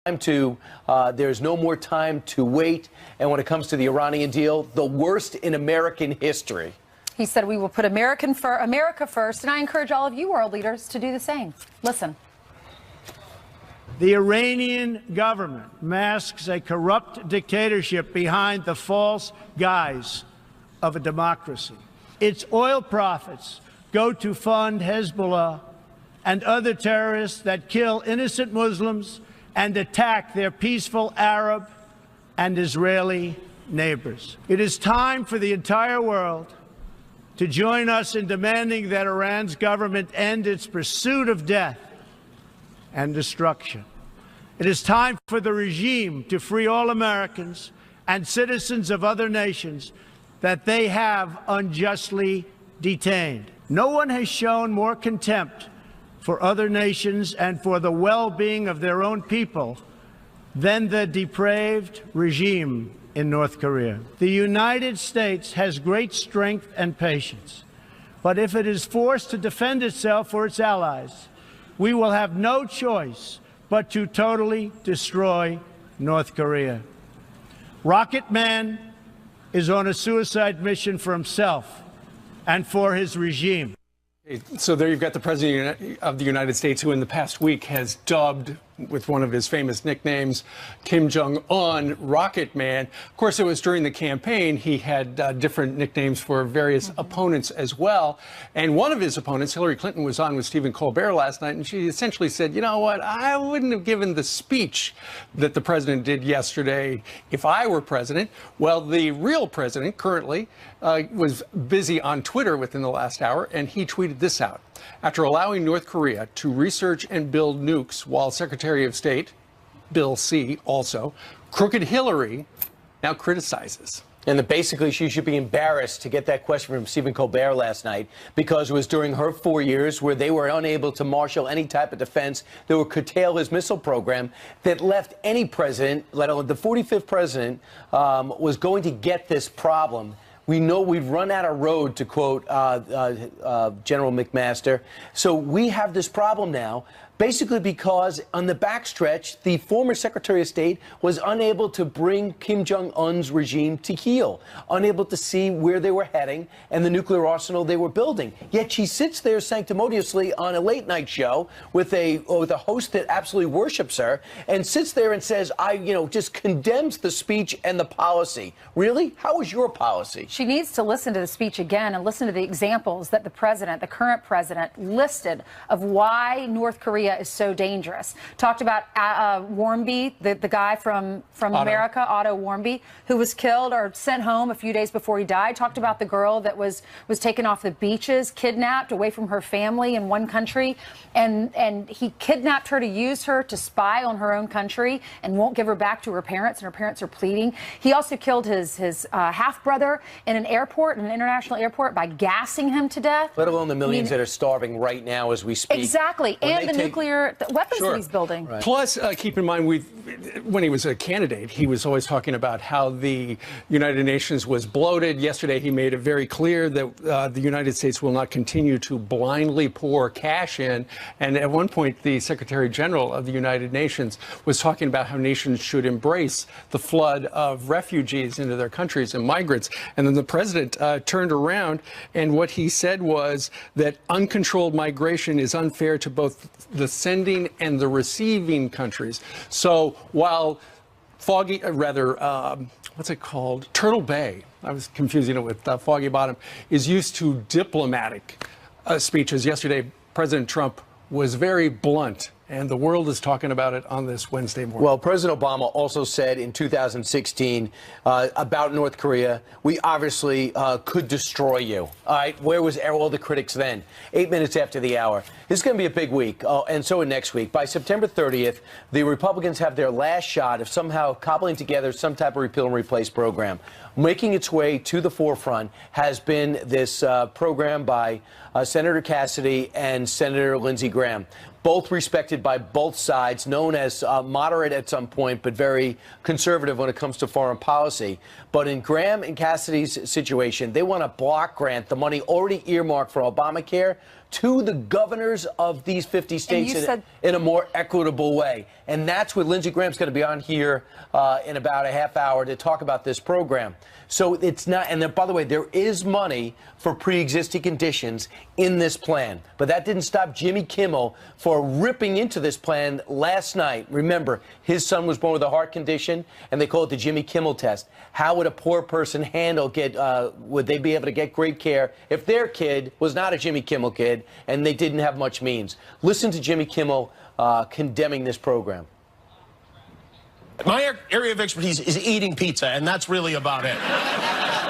There's no more time to wait. And when it comes to the Iranian deal, the worst in American history. He said we will put America first, and I encourage all of you world leaders to do the same. Listen. The Iranian government masks a corrupt dictatorship behind the false guise of a democracy. Its oil profits go to fund Hezbollah and other terrorists that kill innocent Muslims and attack their peaceful Arab and Israeli neighbors. It is time for the entire world to join us in demanding that Iran's government end its pursuit of death and destruction. It is time for the regime to free all Americans and citizens of other nations that they have unjustly detained. No one has shown more contempt for other nations and for the well-being of their own people than the depraved regime in North Korea. The United States has great strength and patience, but if it is forced to defend itself or its allies, we will have no choice but to totally destroy North Korea. Rocket Man is on a suicide mission for himself and for his regime. So there you've got the President of the United States, who in the past week has dubbed, with one of his famous nicknames, Kim Jong-un, Rocket Man. Of course, it was during the campaign. He had different nicknames for various opponents as well. And one of his opponents, Hillary Clinton, was on with Stephen Colbert last night, and she essentially said, you know what, I wouldn't have given the speech that the president did yesterday if I were president. Well, the real president currently was busy on Twitter within the last hour, and he tweeted this out. After allowing North Korea to research and build nukes while Secretary of State Bill C. also, crooked Hillary now criticizes. And basically, she should be embarrassed to get that question from Stephen Colbert last night, because it was during her 4 years where they were unable to marshal any type of defense that would curtail his missile program, that left any president, let alone the 45th president, was going to get this problem. We know we've run out of road, to quote General McMaster. So we have this problem now, basically because on the backstretch, the former Secretary of State was unable to bring Kim Jong-un's regime to heel, unable to see where they were heading and the nuclear arsenal they were building. Yet she sits there sanctimoniously on a late-night show with a host that absolutely worships her, and sits there and says, just condemns the speech and the policy. Really? How was your policy? She needs to listen to the speech again and listen to the examples that the current president, listed of why North Korea is so dangerous. Talked about Warmby, the guy from America, Otto Warmby, who was killed or sent home a few days before he died. Talked about the girl that was taken off the beaches, kidnapped away from her family in one country, and he kidnapped her to use her to spy on her own country and won't give her back to her parents, and her parents are pleading. He also killed his half-brother in an airport, in an international airport, by gassing him to death. Let alone the millions that are starving right now as we speak. Exactly, and the nuclear weapons that he's building. Right. Plus, keep in mind, when he was a candidate, he was always talking about how the United Nations was bloated. Yesterday, he made it very clear that the United States will not continue to blindly pour cash in. And at one point, the Secretary General of the United Nations was talking about how nations should embrace the flood of refugees into their countries and migrants. And then the president turned around, and what he said was that uncontrolled migration is unfair to both the sending and the receiving countries. So while what's it called? Turtle Bay, I was confusing it with Foggy Bottom, is used to diplomatic speeches. Yesterday, President Trump was very blunt, and the world is talking about it on this Wednesday morning. Well, President Obama also said in 2016 about North Korea, we obviously could destroy you. All right, where was all the critics then? 8 minutes after the hour. This is going to be a big week, and so next week. By September 30th, the Republicans have their last shot of somehow cobbling together some type of repeal and replace program. Making its way to the forefront has been this program by Senator Cassidy and Senator Lindsey Graham, both respected by both sides, known as moderate at some point, but very conservative when it comes to foreign policy. But in Graham and Cassidy's situation, they want to block grant the money already earmarked for Obamacare to the governors of these 50 states in a more equitable way. And that's what Lindsey Graham's going to be on here in about a half hour to talk about this program. So it's not, and then, by the way, there is money for pre-existing conditions in this plan. But that didn't stop Jimmy Kimmel for ripping into this plan last night. Remember, his son was born with a heart condition, and they call it the Jimmy Kimmel test. How would a poor person would they be able to get great care if their kid was not a Jimmy Kimmel kid and they didn't have much means? Listen to Jimmy Kimmel condemning this program. My area of expertise is eating pizza, and that's really about it.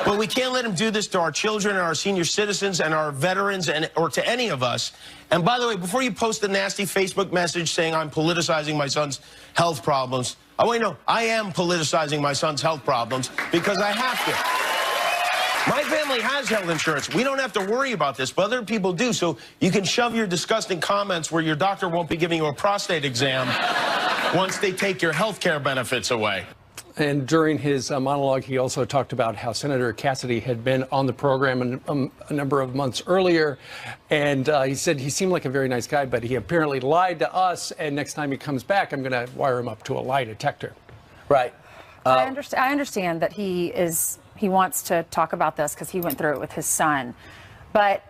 But we can't let him do this to our children and our senior citizens and our veterans or to any of us. And by the way, before you post a nasty Facebook message saying I'm politicizing my son's health problems, I want you to know I am politicizing my son's health problems because I have to. My family has health insurance. We don't have to worry about this, but other people do. So you can shove your disgusting comments where your doctor won't be giving you a prostate exam once they take your health care benefits away. And during his monologue, he also talked about how Senator Cassidy had been on the program a number of months earlier. And he said he seemed like a very nice guy, but he apparently lied to us. And next time he comes back, I'm going to wire him up to a lie detector. Right. I understand that he wants to talk about this because he went through it with his son. But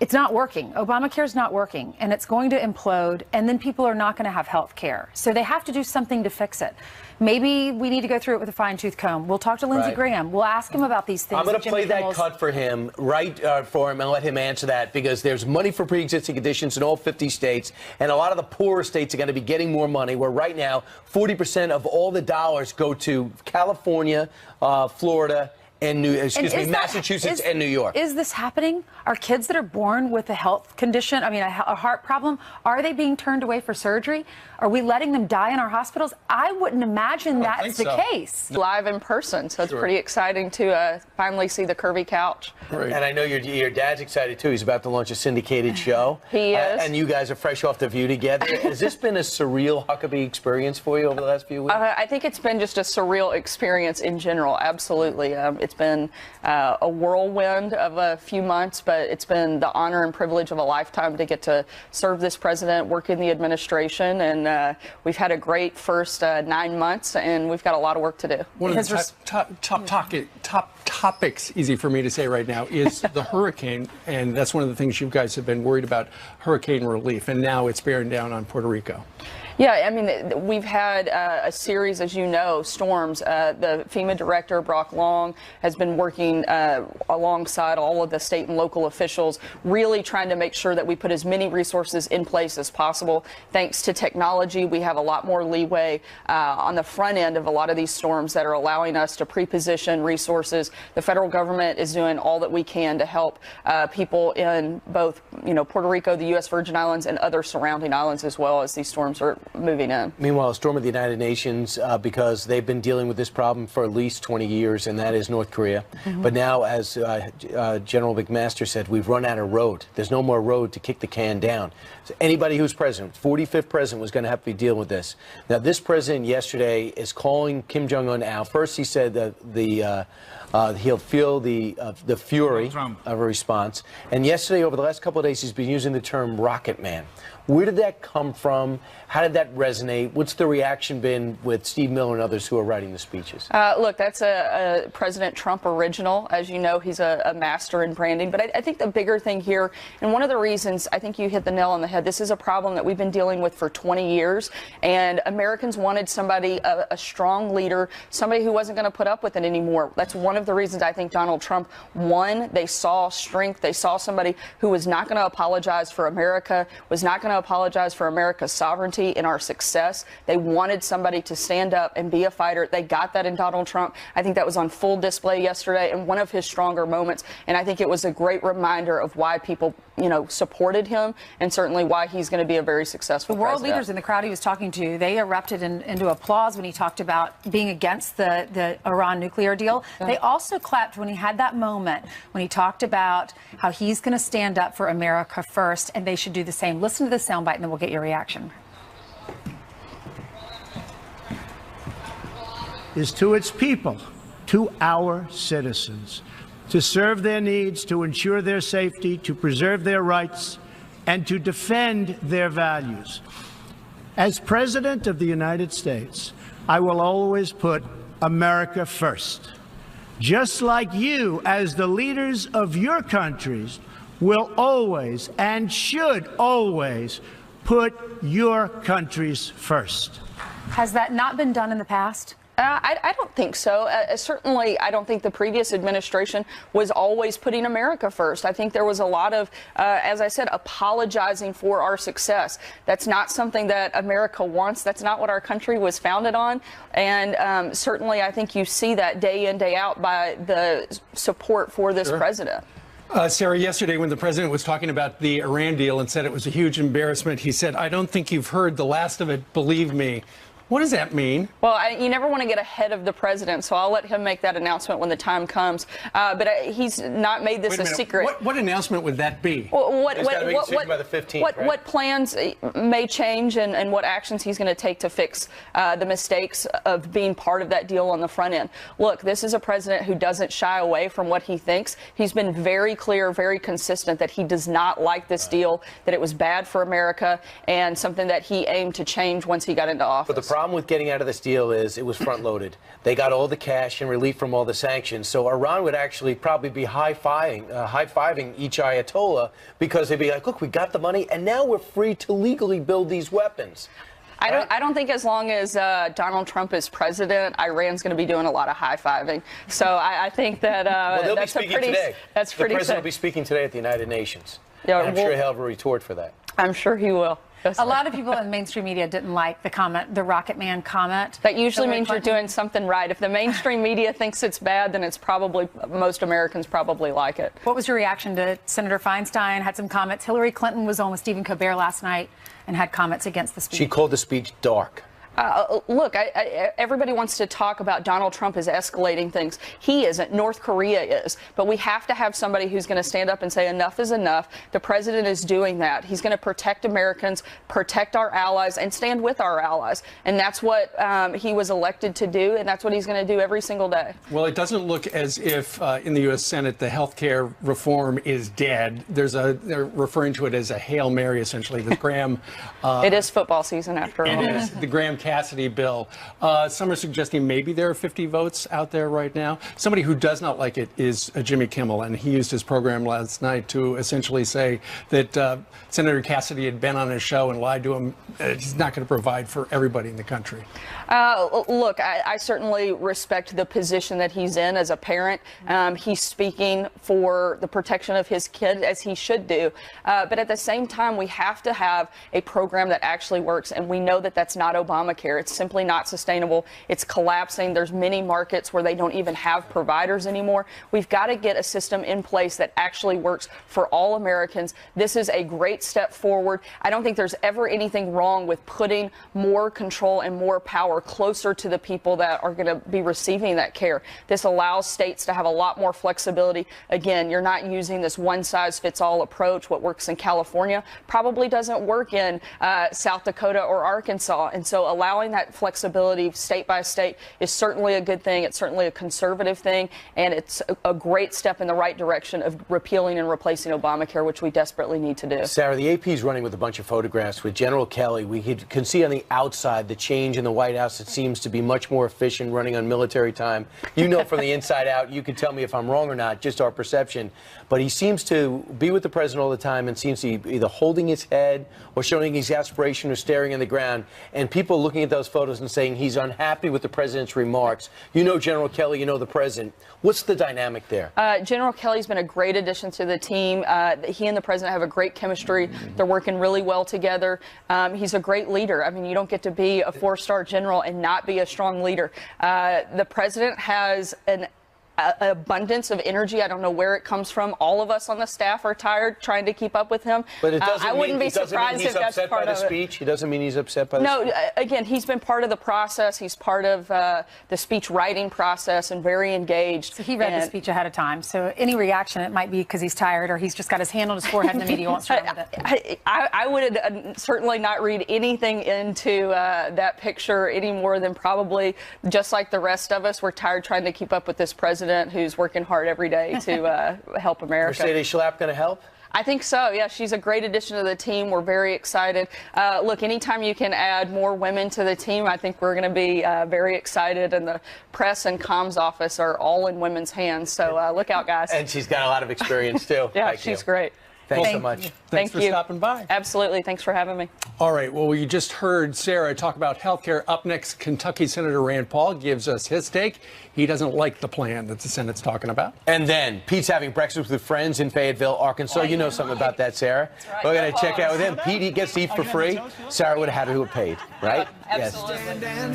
it's not working. Obamacare is not working, and it's going to implode, and then people are not going to have health care. So they have to do something to fix it. Maybe we need to go through it with a fine-tooth comb. We'll talk to Lindsey Graham. We'll ask him about these things. I'm going to play that cut for him, for him, and let him answer that, because there's money for pre-existing conditions in all 50 states, and a lot of the poorer states are going to be getting more money, where right now 40% of all the dollars go to California, Florida, and Massachusetts and New York. Is this happening? Are kids that are born with a health condition, a heart problem, are they being turned away for surgery? Are we letting them die in our hospitals? I wouldn't imagine that's the case. Live in person, so it's pretty exciting to finally see the curvy couch. Right. And I know your dad's excited too. He's about to launch a syndicated show. He is. And you guys are fresh off The View together. Has this been a surreal Huckabee experience for you over the last few weeks? I think it's been just a surreal experience in general, absolutely. It's been a whirlwind of a few months, but it's been the honor and privilege of a lifetime to get to serve this president, work in the administration, and we've had a great first 9 months, and we've got a lot of work to do. One of the top topics, easy for me to say right now, is the hurricane, and that's one of the things you guys have been worried about, hurricane relief, and now it's bearing down on Puerto Rico. Yeah, I mean, we've had a series, as you know, storms. The FEMA director, Brock Long, has been working alongside all of the state and local officials, really trying to make sure that we put as many resources in place as possible. Thanks to technology, we have a lot more leeway on the front end of a lot of these storms that are allowing us to pre-position resources. The federal government is doing all that we can to help people in both, Puerto Rico, the U.S. Virgin Islands, and other surrounding islands as well, as these storms are moving in. Meanwhile, a storm of the United Nations, because they've been dealing with this problem for at least 20 years, and that is North Korea. But now, as General McMaster said, we've run out of road. There's no more road to kick the can down. So anybody who's president, 45th president, was going to have to be dealing with this. Now, this president yesterday is calling Kim Jong-un out. First, he said that he'll feel the fury of a response. And yesterday, over the last couple of days, he's been using the term rocket man. Where did that come from? How did that resonate? What's the reaction been with Steve Miller and others who are writing the speeches? Look, that's a President Trump original. As you know, he's a master in branding. But I think the bigger thing here, and one of the reasons, I think you hit the nail on the head, this is a problem that we've been dealing with for 20 years. And Americans wanted somebody, a strong leader, somebody who wasn't going to put up with it anymore. That's one of the reasons I think Donald Trump won. They saw strength. They saw somebody who was not going to apologize for America, was not going to apologize for America's sovereignty and our success. They wanted somebody to stand up and be a fighter. They got that in Donald Trump. I think that was on full display yesterday and one of his stronger moments. And I think it was a great reminder of why people, supported him, and certainly why he's going to be a very successful president. The world president. leaders in the crowd he was talking to, they erupted into applause when he talked about being against the Iran nuclear deal. Yeah. They also clapped when he had that moment when he talked about how he's going to stand up for America first, and they should do the same. Listen to the soundbite, and then we'll get your reaction. Is to its people, to our citizens. to serve their needs, to ensure their safety, to preserve their rights, and to defend their values. As President of the United States, I will always put America first, just like you, as the leaders of your countries, will always and should always put your countries first. Has that not been done in the past? I don't think so. Certainly, I don't think the previous administration was always putting America first. I think there was a lot of, as I said, apologizing for our success. That's not something that America wants. That's not what our country was founded on. And certainly, I think you see that day in, day out by the support for this president. Sarah, yesterday when the president was talking about the Iran deal and said it was a huge embarrassment, he said, "I don't think you've heard the last of it, believe me." What does that mean? Well, you never want to get ahead of the president, so I'll let him make that announcement when the time comes. But he's not made this a secret. What announcement would that be? By the 15th, right? What plans may change and what actions he's going to take to fix the mistakes of being part of that deal on the front end. Look, this is a president who doesn't shy away from what he thinks. He's been very clear, very consistent that he does not like this deal, that it was bad for America, and something that he aimed to change once he got into office. But the problem with getting out of this deal is it was front-loaded. They got all the cash and relief from all the sanctions, so Iran would actually probably be high-fiving each Ayatollah because they'd be like, look, we got the money, and now we're free to legally build these weapons. I don't think as long as Donald Trump is president, Iran's going to be doing a lot of high-fiving. So I think that well, that's pretty today. That's pretty. The president will be speaking today at the United Nations. Yeah, I'm sure he'll have a retort for that. I'm sure he will. A lot of people in mainstream media didn't like the comment, the Rocket Man comment. That usually means you're doing something right. If the mainstream media thinks it's bad, then it's probably, most Americans probably like it. What was your reaction to Senator Feinstein? Had some comments. Hillary Clinton was on with Stephen Colbert last night and had comments against the speech. She called the speech dark. Look, everybody wants to talk about Donald Trump as escalating things. He isn't. North Korea is. But we have to have somebody who's going to stand up and say enough is enough. The president is doing that. He's going to protect Americans, protect our allies, and stand with our allies. And that's what he was elected to do, and that's what he's going to do every single day. Well, it doesn't look as if in the U.S. Senate the health care reform is dead. They're referring to it as a Hail Mary, essentially. The Graham... it is football season, after all. It is. The Graham Cassidy bill. Some are suggesting maybe there are 50 votes out there right now. Somebody who does not like it is Jimmy Kimmel, and he used his program last night to essentially say that Senator Cassidy had been on his show and lied to him. He's not going to provide for everybody in the country. Look, I certainly respect the position that he's in as a parent. He's speaking for the protection of his kid, as he should do. But at the same time, we have to have a program that actually works, and we know that that's not Obamacare. It's simply not sustainable. It's collapsing. There's many markets where they don't even have providers anymore. We've got to get a system in place that actually works for all Americans. This is a great step forward. I don't think there's ever anything wrong with putting more control and more power closer to the people that are going to be receiving that care. This allows states to have a lot more flexibility. Again, you're not using this one-size-fits-all approach. What works in California probably doesn't work in South Dakota or Arkansas. And so allowing that flexibility state by state is certainly a good thing. It's certainly a conservative thing, and it's a great step in the right direction of repealing and replacing Obamacare, which we desperately need to do. Sarah, the AP is running with a bunch of photographs with General Kelly. We can see on the outside the change in the White House. It seems to be much more efficient, running on military time. You know from the inside out. You can tell me if I'm wrong or not, just our perception. But he seems to be with the president all the time and seems to be either holding his head or showing his aspiration or staring in the ground. And people looking at those photos and saying he's unhappy with the president's remarks. You know General Kelly, you know the president. What's the dynamic there? General Kelly's been a great addition to the team. He and the president have a great chemistry. They're working really well together. He's a great leader. I mean, you don't get to be a four-star general and not be a strong leader. The president has an abundance of energy. I don't know where it comes from. All of us on the staff are tired trying to keep up with him. But it doesn't I wouldn't be surprised if that's part of it. Speech. It doesn't mean he's upset by the speech. No, again, he's been part of the process. He's part of the speech writing process and very engaged. So he read the speech ahead of time. So any reaction, it might be because he's tired or he's just got his hand on his forehead and the media wants to run with it. I would certainly not read anything into that picture any more than probably just like the rest of us. We're tired trying to keep up with this president. president who's working hard every day to help America. Mercedes Schlapp going to help? I think so. Yeah, she's a great addition to the team. We're very excited. Look, anytime you can add more women to the team, I think we're going to be very excited. And the press and comms office are all in women's hands. So look out, guys. And she's got a lot of experience, too. Yeah, Thank she's you. great. Thanks so much. Thanks for stopping by. Absolutely. Thanks for having me. All right. Well, you just heard Sarah talk about health care. Up next, Kentucky Senator Rand Paul gives us his take. He doesn't like the plan that the Senate's talking about. And then Pete's having breakfast with friends in Fayetteville, Arkansas. You know something about that, Sarah. Right. We're going to check out with him. Pete, he gets to eat for free. Sarah would have had to have paid, right? Absolutely. Yes.